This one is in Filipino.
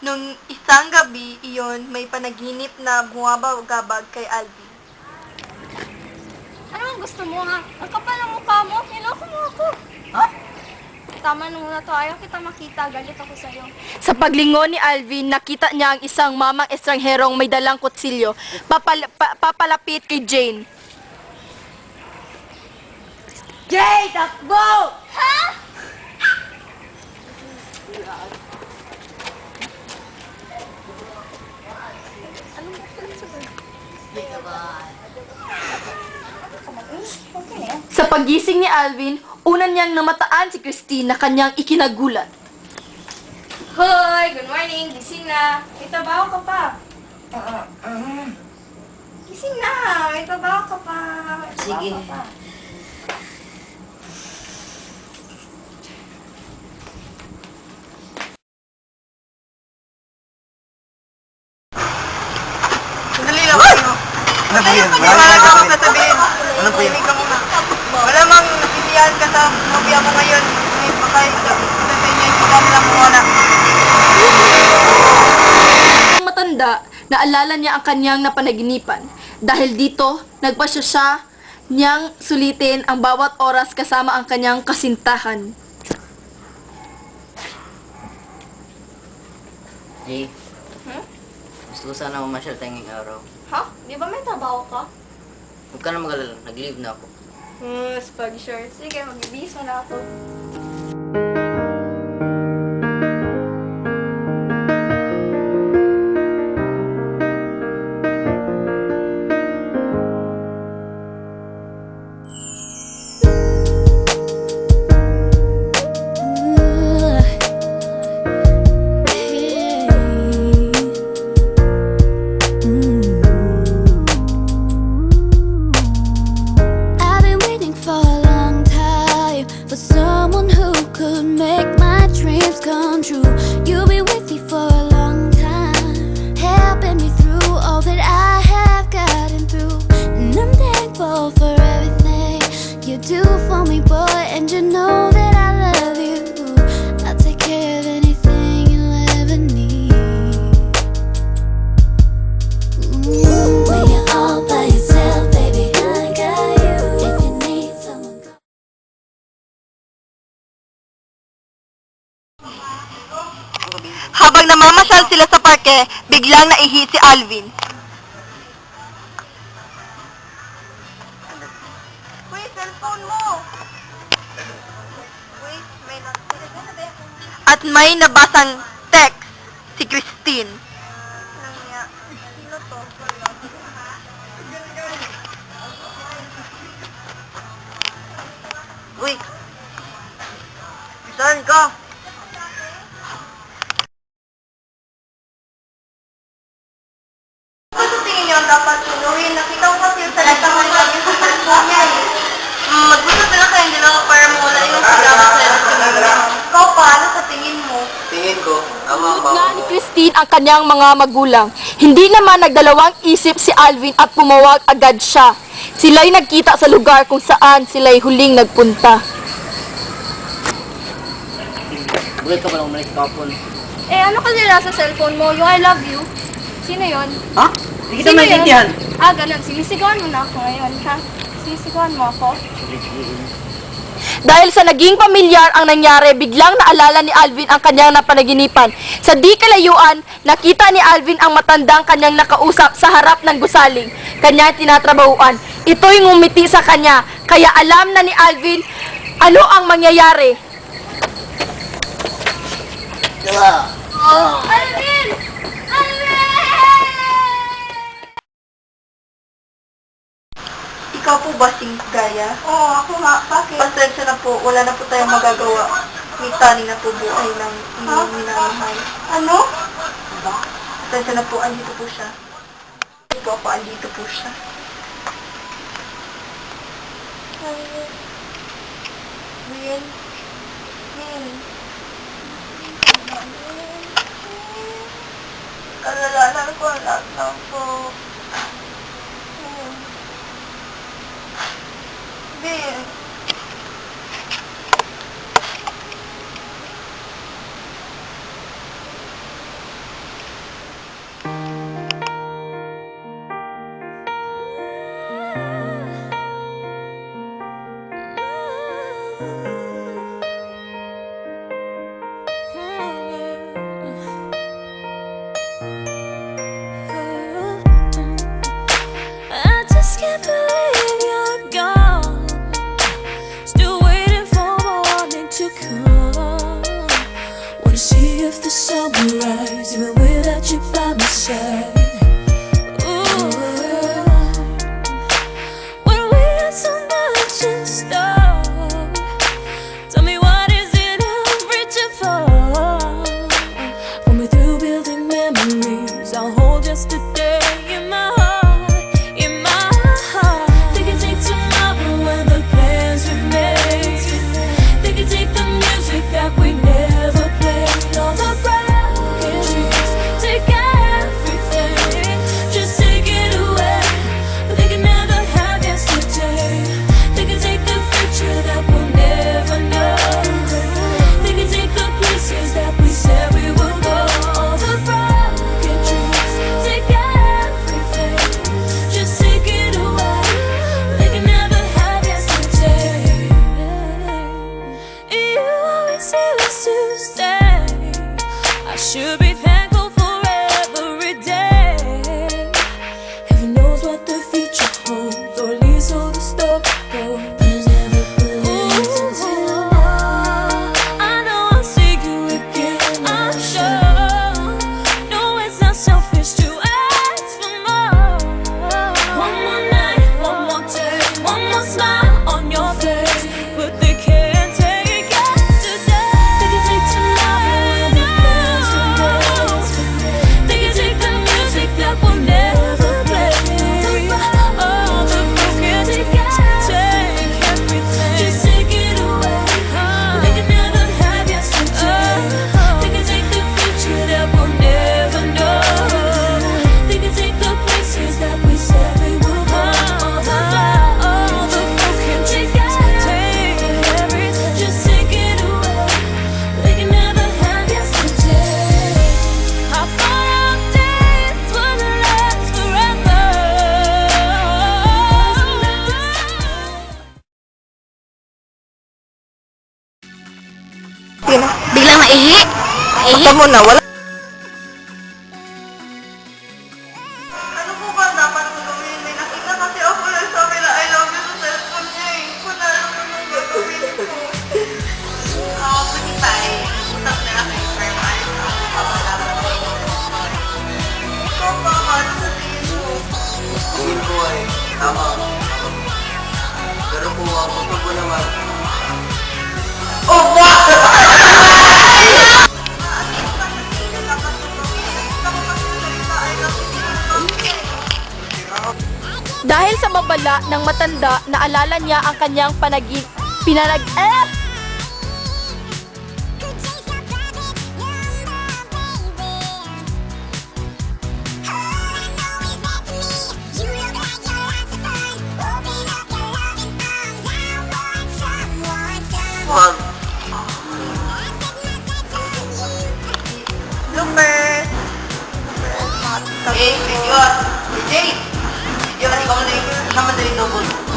Nung isang gabi iyon, may panaginip na bumabagabag kay Alvin. Ano ang gusto mo, ha? Ang kapal ng mukha mo, niloko mo ako. Ha? Tama na muna to, ayaw kita makita, galit ako sa'yo. Sa paglingon ni Alvin, nakita niya ang isang mamang estrangherong may dalang kutsilyo, papalapit kay Jane. Jane, takbo! Ha? Sa pagising ni Alvin, una niyang namataan si Christine na kanyang ikinagulat. Hoy, good morning, gising na. May trabaho ka pa. Gising na, may trabaho ka pa. Sige. Sandali lang kayo. Ano po yun? Wala ka akong sasabihin. Ano po yun? Tumimik ka muna. Wala mang napilihan ka sa nobya mo ngayon. May pakay ka. Sa inyo, ikaw lang muna. Ang matanda, naalala niya ang kanyang napanaginipan. Dahil dito, nagpasya siya niyang sulitin ang bawat oras kasama ang kanyang kasintahan. Hey, Hmm? gusto ko sana mamasyal tayong araw. Ha? Di ba may trabaho ka? Huwag ka na mag-alala, nag-leave na ako. Spag sure. Sige, mag-ibis na ako. I've been waiting for a long time for someone who could make my dreams come true. You'll be with me for a long time, helping me through all that I have gotten through. And I'm thankful for everything you do for me, boy. And you know that I love you. I'll take care of anything you'll ever need. When you're all by yourself, baby, I got you. If you need someone, Habang namamasyal sila sa parke, biglang naihi si Alvin. Uy, cellphone mo! Uy, may At may nabasang text si Christine. Sino to? Uy! Saan ka? Ano sa tingin niyo ang dapat tunuhin? Nakita ko kasi yung salita mo lagi sa cellphone niya eh. Mag-usap na kayo, hindi lang para mawala yung sigara sa cellphone niya. Ikaw pa, ano sa tingin mo? Tingin ko, tama ang Nga bawa ni mo. Christine ang kanyang mga magulang. Hindi naman nagdalawang isip si Alvin at pumawag agad siya. Sila'y nagkita sa lugar kung saan sila'y huling nagpunta. Bulit ka palang umalis kapon. Eh, ano kasi nasa cellphone mo? Yung I love you? Sino yon? Ha? Hindi kita Sino yun? maintindihan. Ah, ganun. Sinisigawan mo na ako ngayon, ha? Sinisigawan mo ako? Dahil sa naging pamilyar ang nangyari, biglang naalala ni Alvin ang kanyang napanaginipan. Sa di kalayuan, nakita ni Alvin ang matandang kanyang nakausap sa harap ng gusaling, kanyang tinatrabahuan. Ito'y ngumiti sa kanya, kaya alam na ni Alvin ano ang mangyayari. Diba? Alvin! Alvin! Ikaw po ba si Gaya? Oo, ako nga. Bakit? Pasensya na po. Wala na po tayong magagawa. May tani na po buhay ng inyong minamahal. Ano? Pasensya na po. Andito po siya. Andito po siya. Will? Kalalanan ko lahat lang po. Bill. I will rise even without you by my side. Ooh, when we had so much in store, tell me what is it I'm reaching for? When we're through building memories, I'll hold yesterday in my heart, in my heart. They can take tomorrow and the plans we made. They can take the music that we never played. All the broken dreams, take everything, just take it away. But they can never have yesterday. They can take the future that we'll never know. They can take the places that we said we would go. All the broken dreams, take everything, just take it away. They can never have yesterday. You always say us to stay. I should be thankful for every day. Heaven knows what the future holds, or at least so the story goes. I know I'll see you again, I'm sure. No, it's not selfish to ask for more. One more night, one more day, one more smile on your face. But they can't take yesterday. They can take tomorrow and the plans we made. They can take the music that we'll never play. All the broken, take everything, just take it away. They can never have yesterday. They can take the future that we'll never know. They can take the places that we said we would go. All the broken, take everything, just take it away. They can never have yesterday. I thought our days would last forever. Yun na. Biglang maihi. Maihi mo na. Wala. Ano po ba dapat ko gawin? May nakita kasi ako na sabi na I love you sa cellphone niya eh. Kung ano naman gagawin ko. Pwede pa eh. Usap na lang kayo for months. Papalaman ko. Ikaw pa, ano sa tingin mo? Tingin ko ay tama. Pero kung ang gusto ko naman, Oh, wow! Dahil sa babala ng matanda, naalala niya ang kanyang wag. Bloopers! Eh, video. Jay! Video kasi ikaw na naman dali double.